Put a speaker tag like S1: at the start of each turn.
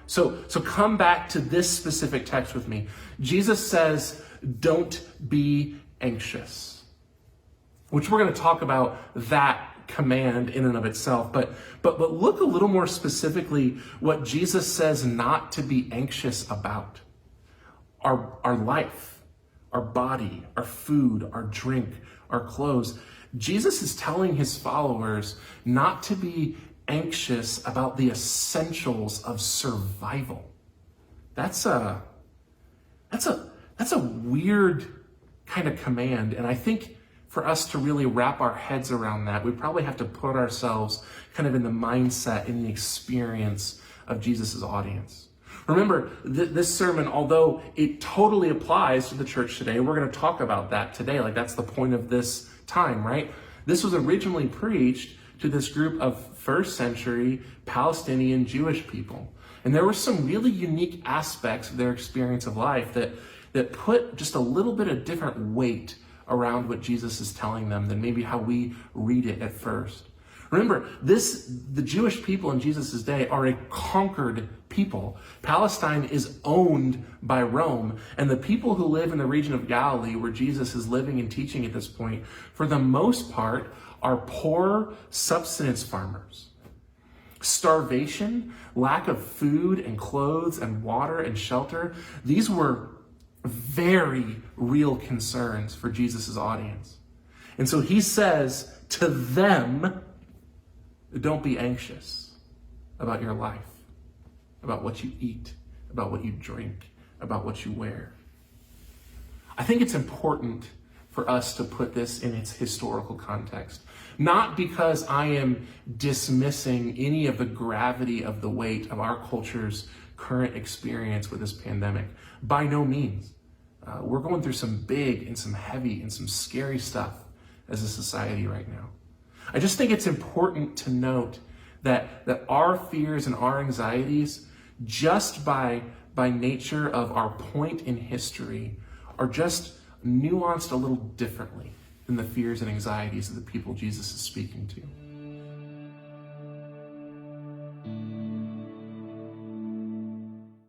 S1: So come back to this specific text with me. Jesus says, don't be anxious, which we're going to talk about that command in and of itself. But look a little more specifically what Jesus says not to be anxious about. Our life, our body, our food, our drink, our clothes. Jesus is telling his followers not to be anxious about the essentials of survival. That's a weird kind of command. And I think for us to really wrap our heads around that, we probably have to put ourselves kind of in the mindset, in the experience of Jesus's audience. Remember, this sermon, although it totally applies to the church today, we're going to talk about that today. Like, that's the point of this time, right? This was originally preached to this group of first century Palestinian Jewish people. And there were some really unique aspects of their experience of life that put just a little bit of different weight around what Jesus is telling them than maybe how we read it at first. Remember, the Jewish people in Jesus' day are a conquered people. Palestine is owned by Rome, and the people who live in the region of Galilee, where Jesus is living and teaching at this point, for the most part, are poor subsistence farmers. Starvation, lack of food and clothes and water and shelter, these were very real concerns for Jesus' audience. And so he says to them, don't be anxious about your life, about what you eat, about what you drink, about what you wear. I think it's important for us to put this in its historical context, not because I am dismissing any of the gravity of the weight of our culture's current experience with this pandemic. By no means. We're going through some big and some heavy and some scary stuff as a society right now. I just think it's important to note that our fears and our anxieties, just by nature of our point in history, are just nuanced a little differently than the fears and anxieties of the people Jesus is speaking to.